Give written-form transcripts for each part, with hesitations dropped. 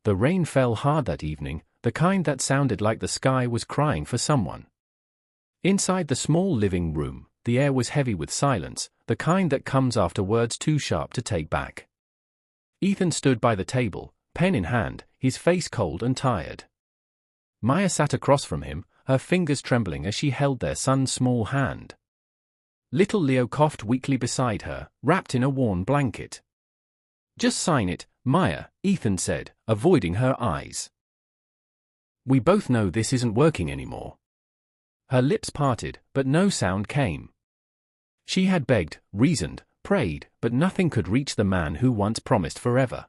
The rain fell hard that evening, the kind that sounded like the sky was crying for someone. Inside the small living room, the air was heavy with silence, the kind that comes after words too sharp to take back. Ethan stood by the table, pen in hand, his face cold and tired. Maya sat across from him, her fingers trembling as she held their son's small hand. Little Leo coughed weakly beside her, wrapped in a worn blanket. "Just sign it, Maya," Ethan said, avoiding her eyes. "We both know this isn't working anymore." Her lips parted, but no sound came. She had begged, reasoned, prayed, but nothing could reach the man who once promised forever.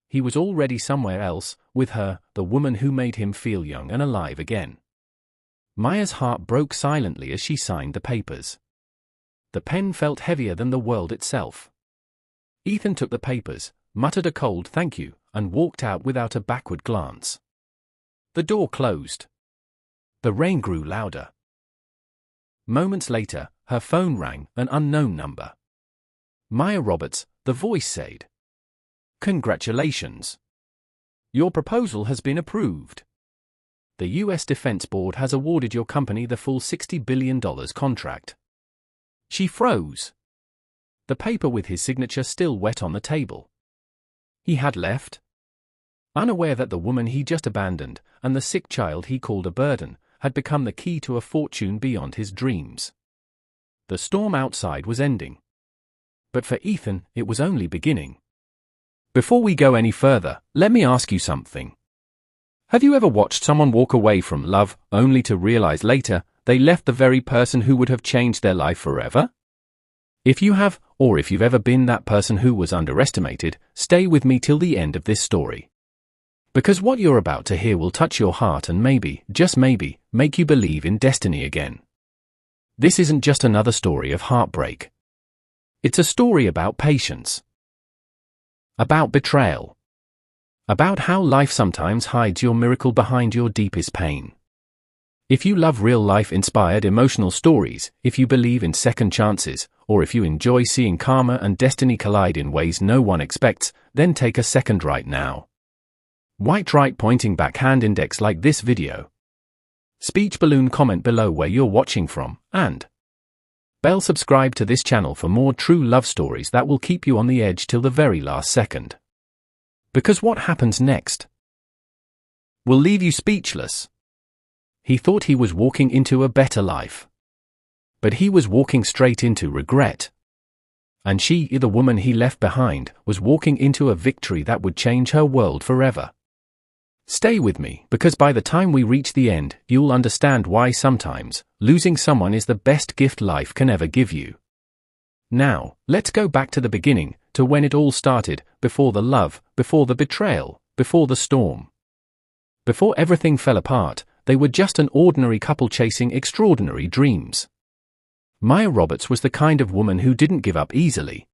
He was already somewhere else, with her, the woman who made him feel young and alive again. Maya's heart broke silently as she signed the papers. The pen felt heavier than the world itself. Ethan took the papers, muttered a cold thank you, and walked out without a backward glance. The door closed. The rain grew louder. Moments later, her phone rang, an unknown number. "Maya Roberts," the voice said. "Congratulations. Your proposal has been approved. The U.S. Defense Board has awarded your company the full $60 billion contract." She froze. The paper with his signature still wet on the table. He had left? Unaware that the woman he just abandoned, and the sick child he called a burden, had become the key to a fortune beyond his dreams. The storm outside was ending. But for Ethan, it was only beginning. Before we go any further, let me ask you something. Have you ever watched someone walk away from love, only to realize later they left the very person who would have changed their life forever? If you have, or if you've ever been that person who was underestimated, stay with me till the end of this story. Because what you're about to hear will touch your heart and maybe, just maybe, make you believe in destiny again. This isn't just another story of heartbreak. It's a story about patience. About betrayal. About how life sometimes hides your miracle behind your deepest pain. If you love real-life inspired emotional stories, if you believe in second chances, or if you enjoy seeing karma and destiny collide in ways no one expects, then take a second right now. White right pointing back hand index like this video. Speech balloon comment below where you're watching from, and bell subscribe to this channel for more true love stories that will keep you on the edge till the very last second. Because what happens next will leave you speechless. He thought he was walking into a better life. But he was walking straight into regret. And she, the woman he left behind, was walking into a victory that would change her world forever. Stay with me, because by the time we reach the end, you'll understand why sometimes losing someone is the best gift life can ever give you. Now, let's go back to the beginning, to when it all started, before the love, before the betrayal, before the storm. Before everything fell apart, they were just an ordinary couple chasing extraordinary dreams. Maya Roberts was the kind of woman who didn't give up easily.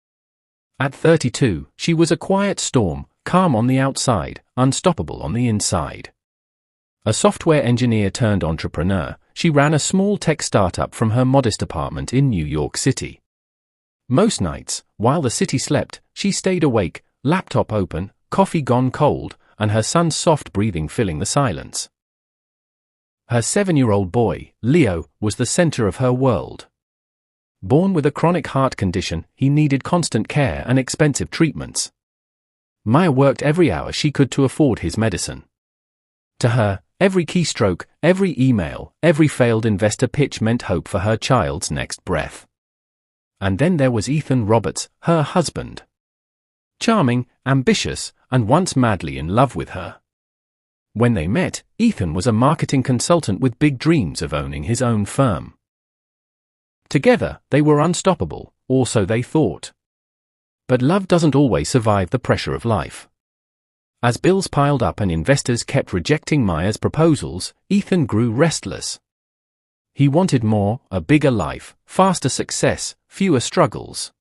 At 32, she was a quiet storm, calm on the outside, unstoppable on the inside. A software engineer turned entrepreneur, she ran a small tech startup from her modest apartment in New York City. Most nights, while the city slept, she stayed awake, laptop open, coffee gone cold, and her son's soft breathing filling the silence. Her 7-year-old boy, Leo, was the center of her world. Born with a chronic heart condition, he needed constant care and expensive treatments. Maya worked every hour she could to afford his medicine. To her, every keystroke, every email, every failed investor pitch meant hope for her child's next breath. And then there was Ethan Roberts, her husband. Charming, ambitious, and once madly in love with her. When they met, Ethan was a marketing consultant with big dreams of owning his own firm. Together, they were unstoppable, or so they thought. But love doesn't always survive the pressure of life. As bills piled up and investors kept rejecting Maya's proposals, Ethan grew restless. He wanted more, a bigger life, faster success, fewer struggles.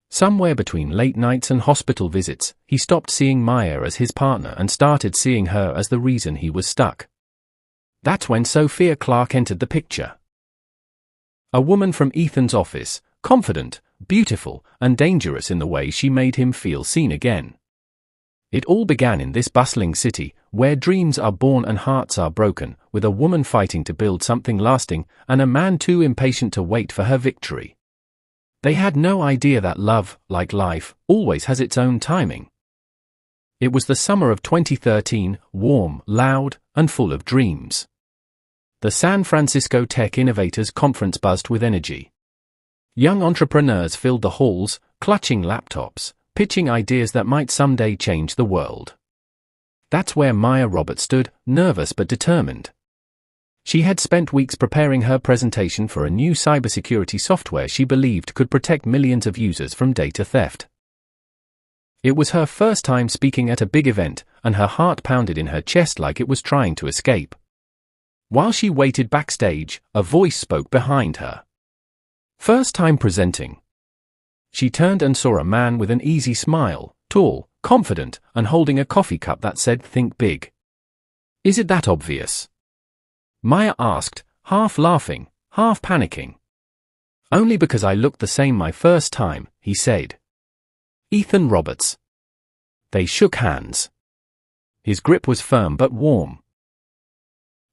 Somewhere between late nights and hospital visits, he stopped seeing Maya as his partner and started seeing her as the reason he was stuck. That's when Sophia Clark entered the picture. A woman from Ethan's office, confident, beautiful, and dangerous in the way she made him feel seen again. It all began in this bustling city, where dreams are born and hearts are broken, with a woman fighting to build something lasting, and a man too impatient to wait for her victory. They had no idea that love, like life, always has its own timing. It was the summer of 2013, warm, loud, and full of dreams. The San Francisco Tech Innovators Conference buzzed with energy. Young entrepreneurs filled the halls, clutching laptops, pitching ideas that might someday change the world. That's where Maya Roberts stood, nervous but determined. She had spent weeks preparing her presentation for a new cybersecurity software she believed could protect millions of users from data theft. It was her first time speaking at a big event, and her heart pounded in her chest like it was trying to escape. While she waited backstage, a voice spoke behind her. First time presenting. She turned and saw a man with an easy smile, tall, confident, and holding a coffee cup that said "Think Big." "Is it that obvious?" Maya asked, half laughing, half panicking. "Only because I looked the same my first time," he said. Ethan Roberts. They shook hands. His grip was firm but warm.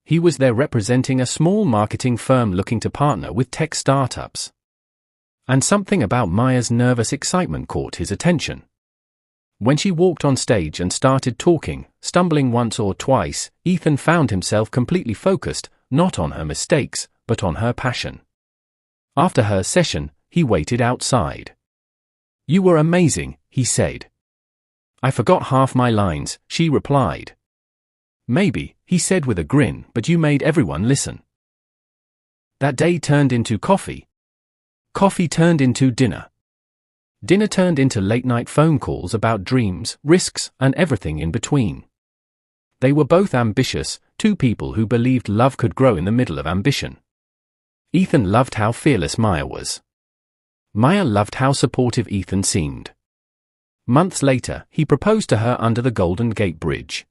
He was there representing a small marketing firm looking to partner with tech startups. And something about Maya's nervous excitement caught his attention. When she walked on stage and started talking, stumbling once or twice, Ethan found himself completely focused, not on her mistakes, but on her passion. After her session, he waited outside. "You were amazing," he said. "I forgot half my lines," she replied. "Maybe," he said with a grin, "but you made everyone listen." That day turned into coffee. Coffee turned into dinner. Dinner turned into late-night phone calls about dreams, risks, and everything in between. They were both ambitious, two people who believed love could grow in the middle of ambition. Ethan loved how fearless Maya was. Maya loved how supportive Ethan seemed. Months later, he proposed to her under the Golden Gate Bridge.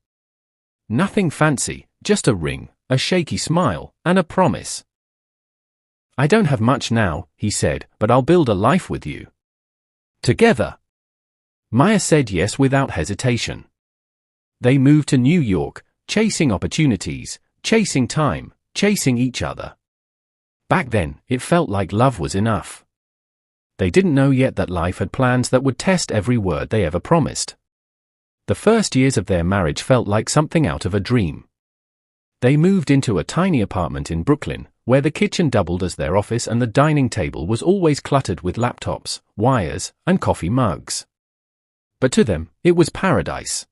Nothing fancy, just a ring, a shaky smile, and a promise. "I don't have much now," he said, "but I'll build a life with you. Together." Maya said yes without hesitation. They moved to New York, chasing opportunities, chasing time, chasing each other. Back then, it felt like love was enough. They didn't know yet that life had plans that would test every word they ever promised. The first years of their marriage felt like something out of a dream. They moved into a tiny apartment in Brooklyn, where the kitchen doubled as their office and the dining table was always cluttered with laptops, wires, and coffee mugs. But to them, it was paradise.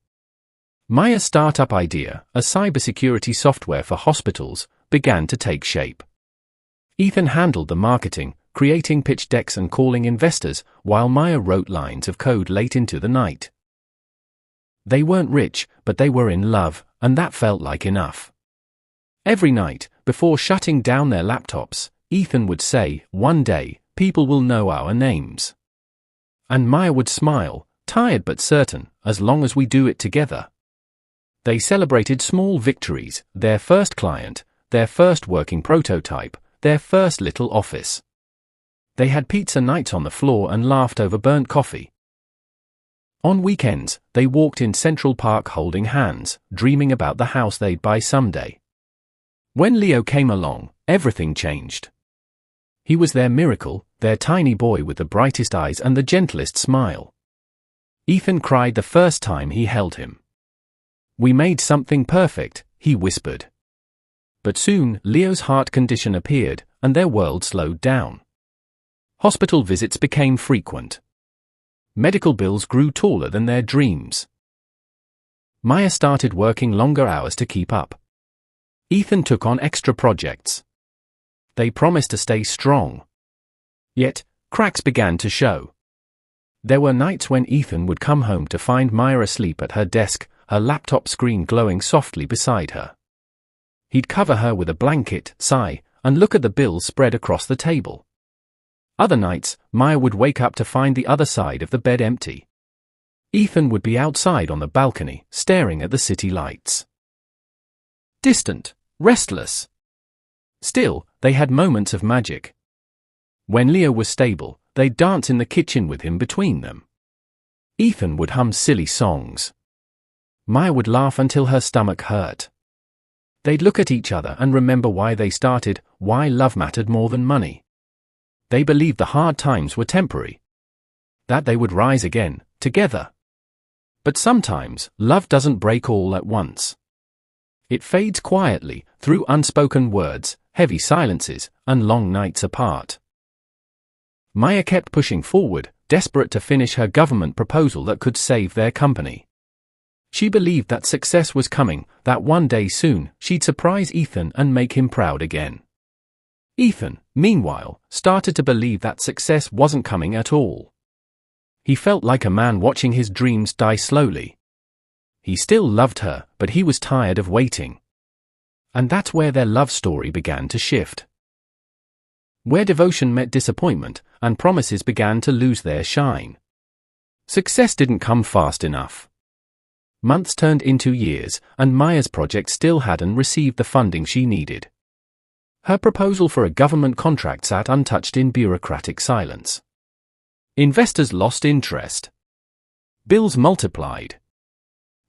Maya's startup idea, a cybersecurity software for hospitals, began to take shape. Ethan handled the marketing, creating pitch decks and calling investors, while Maya wrote lines of code late into the night. They weren't rich, but they were in love, and that felt like enough. Every night, before shutting down their laptops, Ethan would say, "One day, people will know our names." And Maya would smile, tired but certain, "As long as we do it together." They celebrated small victories, their first client, their first working prototype, their first little office. They had pizza nights on the floor and laughed over burnt coffee. On weekends, they walked in Central Park holding hands, dreaming about the house they'd buy someday. When Leo came along, everything changed. He was their miracle, their tiny boy with the brightest eyes and the gentlest smile. Ethan cried the first time he held him. "We made something perfect," he whispered. But soon, Leo's heart condition appeared, and their world slowed down. Hospital visits became frequent. Medical bills grew taller than their dreams. Maya started working longer hours to keep up. Ethan took on extra projects. They promised to stay strong. Yet, cracks began to show. There were nights when Ethan would come home to find Maya asleep at her desk, her laptop screen glowing softly beside her. He'd cover her with a blanket, sigh, and look at the bills spread across the table. Other nights, Maya would wake up to find the other side of the bed empty. Ethan would be outside on the balcony, staring at the city lights. Distant, restless. Still, they had moments of magic. When Leo was stable, they'd dance in the kitchen with him between them. Ethan would hum silly songs. Maya would laugh until her stomach hurt. They'd look at each other and remember why they started, why love mattered more than money. They believed the hard times were temporary, that they would rise again, together. But sometimes, love doesn't break all at once. It fades quietly, through unspoken words, heavy silences, and long nights apart. Maya kept pushing forward, desperate to finish her government proposal that could save their company. She believed that success was coming, that one day soon, she'd surprise Ethan and make him proud again. Ethan, meanwhile, started to believe that success wasn't coming at all. He felt like a man watching his dreams die slowly. He still loved her, but he was tired of waiting. And that's where their love story began to shift. Where devotion met disappointment, and promises began to lose their shine. Success didn't come fast enough. Months turned into years, and Maya's project still hadn't received the funding she needed. Her proposal for a government contract sat untouched in bureaucratic silence. Investors lost interest. Bills multiplied.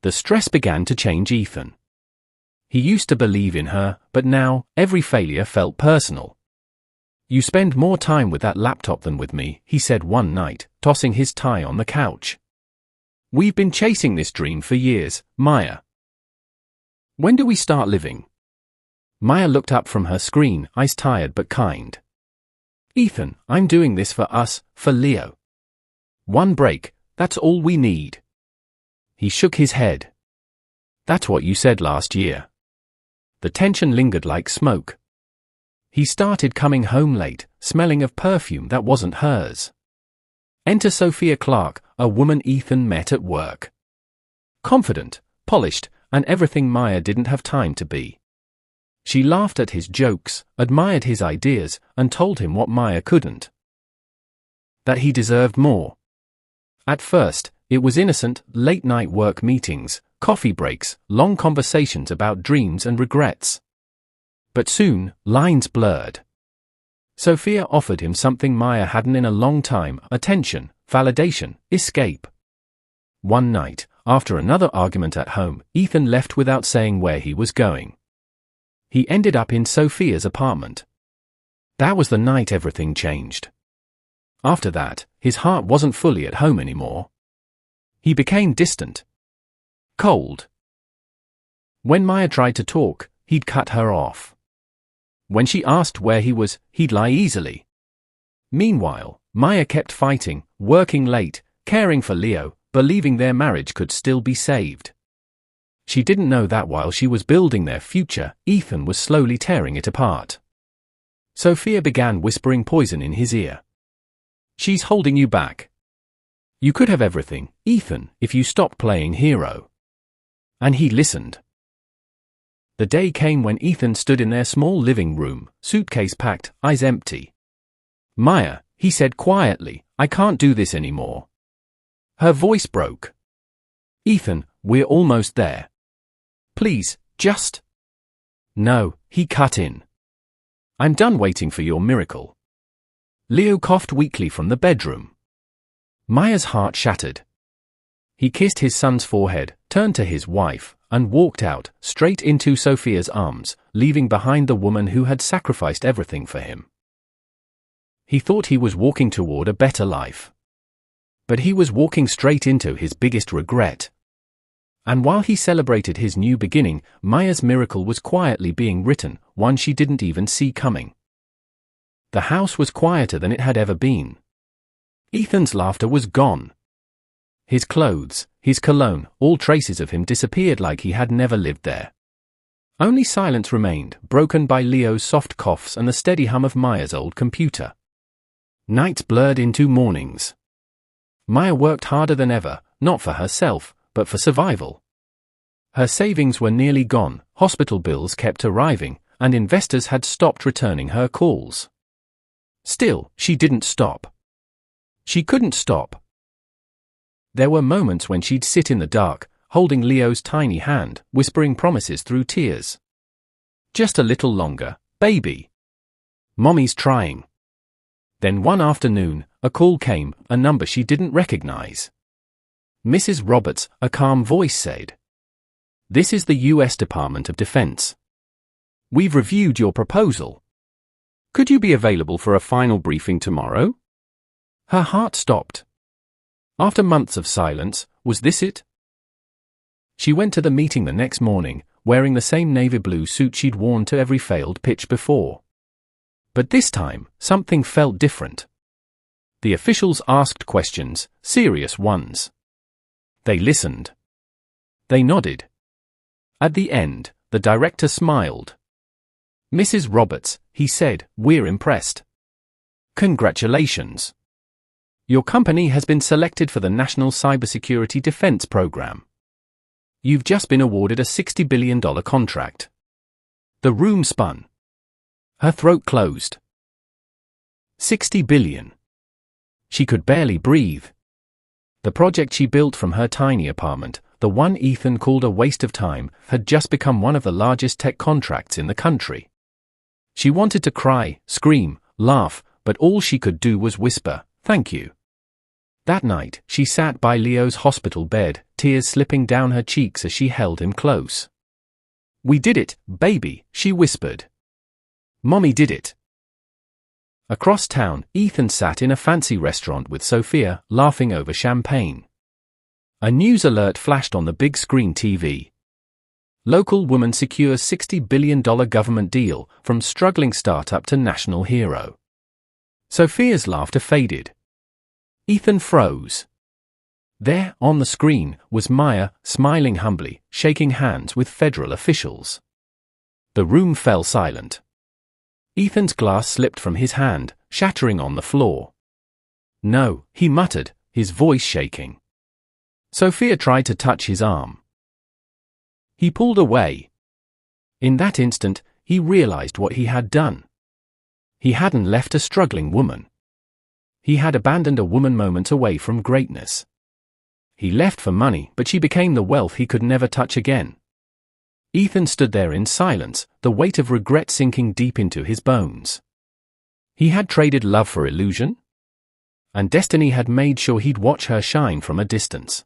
The stress began to change Ethan. He used to believe in her, but now, every failure felt personal. "You spend more time with that laptop than with me," he said one night, tossing his tie on the couch. "We've been chasing this dream for years, Maya. When do we start living?" Maya looked up from her screen, eyes tired but kind. "Ethan, I'm doing this for us, for Leo. One break, that's all we need." He shook his head. "That's what you said last year." The tension lingered like smoke. He started coming home late, smelling of perfume that wasn't hers. Enter Sophia Clark, a woman Ethan met at work. Confident, polished, and everything Maya didn't have time to be. She laughed at his jokes, admired his ideas, and told him what Maya couldn't. That he deserved more. At first, it was innocent, late-night work meetings, coffee breaks, long conversations about dreams and regrets. But soon, lines blurred. Sophia offered him something Maya hadn't in a long time: attention, validation, escape. One night, after another argument at home, Ethan left without saying where he was going. He ended up in Sophia's apartment. That was the night everything changed. After that, his heart wasn't fully at home anymore. He became distant. Cold. When Maya tried to talk, he'd cut her off. When she asked where he was, he'd lie easily. Meanwhile, Maya kept fighting, working late, caring for Leo, believing their marriage could still be saved. She didn't know that while she was building their future, Ethan was slowly tearing it apart. Sophia began whispering poison in his ear. "She's holding you back. You could have everything, Ethan, if you stopped playing hero." And he listened. The day came when Ethan stood in their small living room, suitcase packed, eyes empty. "Maya," he said quietly, "I can't do this anymore." Her voice broke. "Ethan, we're almost there. Please, just..." "No," he cut in. "I'm done waiting for your miracle." Leo coughed weakly from the bedroom. Maya's heart shattered. He kissed his son's forehead, turned to his wife, and walked out, straight into Sophia's arms, leaving behind the woman who had sacrificed everything for him. He thought he was walking toward a better life. But he was walking straight into his biggest regret. And while he celebrated his new beginning, Maya's miracle was quietly being written, one she didn't even see coming. The house was quieter than it had ever been. Ethan's laughter was gone. His clothes, his cologne, all traces of him disappeared like he had never lived there. Only silence remained, broken by Leo's soft coughs and the steady hum of Maya's old computer. Nights blurred into mornings. Maya worked harder than ever, not for herself, but for survival. Her savings were nearly gone, hospital bills kept arriving, and investors had stopped returning her calls. Still, she didn't stop. She couldn't stop. There were moments when she'd sit in the dark, holding Leo's tiny hand, whispering promises through tears. "Just a little longer, baby. Mommy's trying." Then one afternoon, a call came, a number she didn't recognize. "Mrs. Roberts," a calm voice said. This is the U.S. Department of Defense. We've reviewed your proposal. Could you be available for a final briefing tomorrow? Her heart stopped. After months of silence, was this it? She went to the meeting the next morning, wearing the same navy blue suit she'd worn to every failed pitch before. But this time, something felt different. The officials asked questions, serious ones. They listened. They nodded. At the end, the director smiled. "Mrs. Roberts," he said, "we're impressed. Congratulations. Your company has been selected for the National Cybersecurity Defense Program. You've just been awarded a $60 billion contract." The room spun. Her throat closed. $60 billion. She could barely breathe. The project she built from her tiny apartment, the one Ethan called a waste of time, had just become one of the largest tech contracts in the country. She wanted to cry, scream, laugh, but all she could do was whisper, "Thank you." That night, she sat by Leo's hospital bed, tears slipping down her cheeks as she held him close. "We did it, baby," she whispered. "Mommy did it." Across town, Ethan sat in a fancy restaurant with Sophia, laughing over champagne. A news alert flashed on the big screen TV. Local woman secures $60 billion government deal, from struggling startup to national hero. Sophia's laughter faded. Ethan froze. There, on the screen, was Maya, smiling humbly, shaking hands with federal officials. The room fell silent. Ethan's glass slipped from his hand, shattering on the floor. "No," he muttered, his voice shaking. Sophia tried to touch his arm. He pulled away. In that instant, he realized what he had done. He hadn't left a struggling woman. He had abandoned a woman moments away from greatness. He left for money, but she became the wealth he could never touch again. Ethan stood there in silence, the weight of regret sinking deep into his bones. He had traded love for illusion? And destiny had made sure he'd watch her shine from a distance.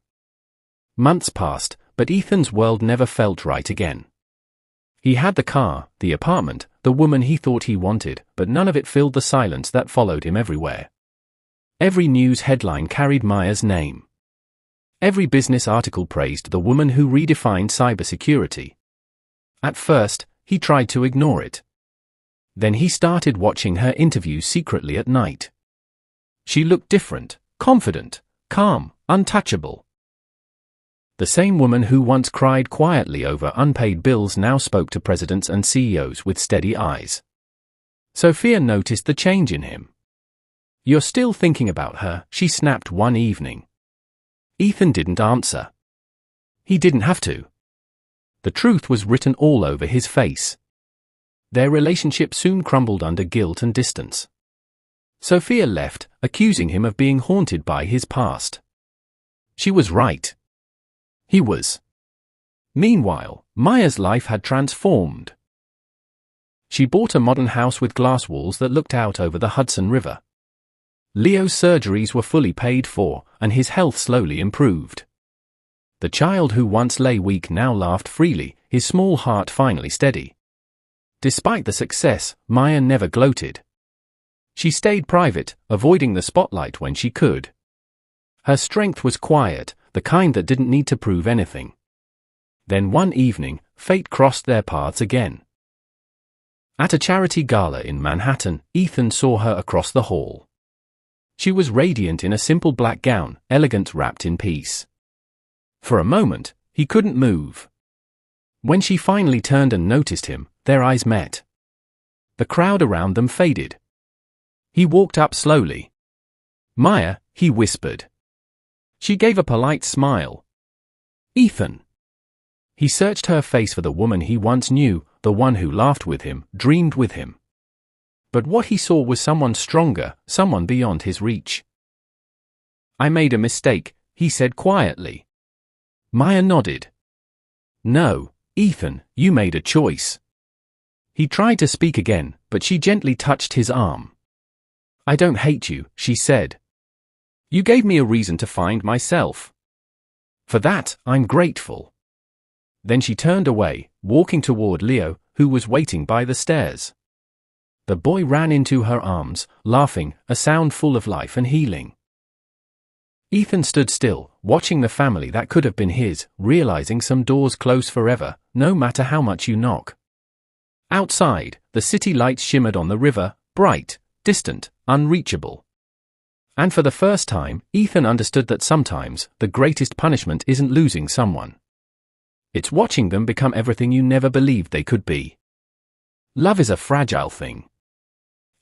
Months passed, but Ethan's world never felt right again. He had the car, the apartment, the woman he thought he wanted, but none of it filled the silence that followed him everywhere. Every news headline carried Maya's name. Every business article praised the woman who redefined cybersecurity. At first, he tried to ignore it. Then he started watching her interviews secretly at night. She looked different, confident, calm, untouchable. The same woman who once cried quietly over unpaid bills now spoke to presidents and CEOs with steady eyes. Sophia noticed the change in him. "You're still thinking about her," she snapped one evening. Ethan didn't answer. He didn't have to. The truth was written all over his face. Their relationship soon crumbled under guilt and distance. Sophia left, accusing him of being haunted by his past. She was right. He was. Meanwhile, Maya's life had transformed. She bought a modern house with glass walls that looked out over the Hudson River. Leo's surgeries were fully paid for, and his health slowly improved. The child who once lay weak now laughed freely, his small heart finally steady. Despite the success, Maya never gloated. She stayed private, avoiding the spotlight when she could. Her strength was quiet, the kind that didn't need to prove anything. Then one evening, fate crossed their paths again. At a charity gala in Manhattan, Ethan saw her across the hall. She was radiant in a simple black gown, elegant wrapped in peace. For a moment, he couldn't move. When she finally turned and noticed him, their eyes met. The crowd around them faded. He walked up slowly. "Maya," he whispered. She gave a polite smile. "Ethan." He searched her face for the woman he once knew, the one who laughed with him, dreamed with him. But what he saw was someone stronger, someone beyond his reach. "I made a mistake," he said quietly. Maya nodded. "No, Ethan, you made a choice." He tried to speak again, but she gently touched his arm. "I don't hate you," she said. "You gave me a reason to find myself. For that, I'm grateful." Then she turned away, walking toward Leo, who was waiting by the stairs. The boy ran into her arms, laughing, a sound full of life and healing. Ethan stood still, watching the family that could have been his, realizing some doors close forever, no matter how much you knock. Outside, the city lights shimmered on the river, bright, distant, unreachable. And for the first time, Ethan understood that sometimes the greatest punishment isn't losing someone. It's watching them become everything you never believed they could be. Love is a fragile thing.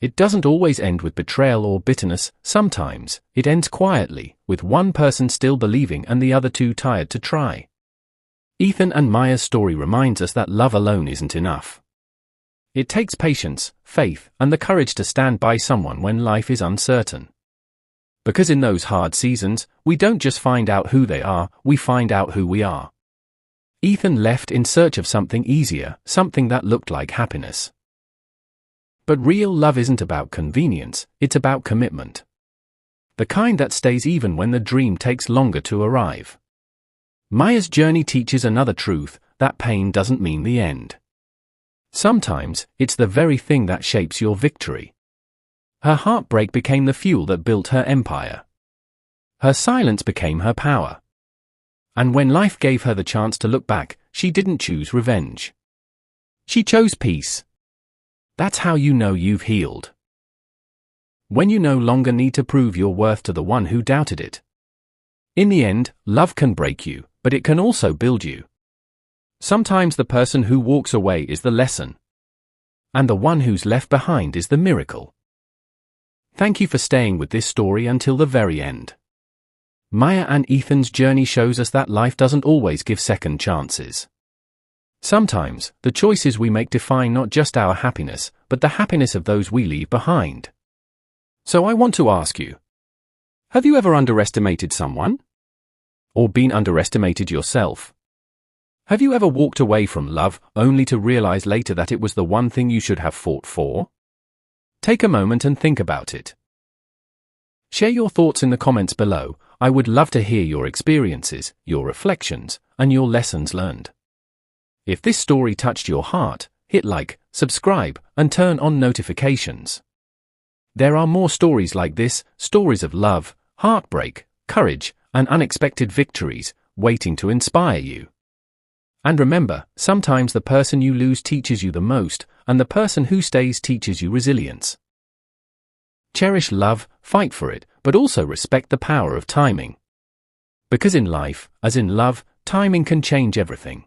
It doesn't always end with betrayal or bitterness. Sometimes it ends quietly, with one person still believing and the other too tired to try. Ethan and Maya's story reminds us that love alone isn't enough. It takes patience, faith, and the courage to stand by someone when life is uncertain. Because in those hard seasons, we don't just find out who they are, we find out who we are. Ethan left in search of something easier, something that looked like happiness. But real love isn't about convenience, it's about commitment. The kind that stays even when the dream takes longer to arrive. Maya's journey teaches another truth, that pain doesn't mean the end. Sometimes, it's the very thing that shapes your victory. Her heartbreak became the fuel that built her empire. Her silence became her power. And when life gave her the chance to look back, she didn't choose revenge. She chose peace. That's how you know you've healed. When you no longer need to prove your worth to the one who doubted it. In the end, love can break you, but it can also build you. Sometimes the person who walks away is the lesson. And the one who's left behind is the miracle. Thank you for staying with this story until the very end. Maya and Ethan's journey shows us that life doesn't always give second chances. Sometimes, the choices we make define not just our happiness, but the happiness of those we leave behind. So I want to ask you, have you ever underestimated someone? Or been underestimated yourself? Have you ever walked away from love, only to realize later that it was the one thing you should have fought for? Take a moment and think about it. Share your thoughts in the comments below. I would love to hear your experiences, your reflections, and your lessons learned. If this story touched your heart, hit like, subscribe, and turn on notifications. There are more stories like this, stories of love, heartbreak, courage, and unexpected victories, waiting to inspire you. And remember, sometimes the person you lose teaches you the most, and the person who stays teaches you resilience. Cherish love, fight for it, but also respect the power of timing. Because in life, as in love, timing can change everything.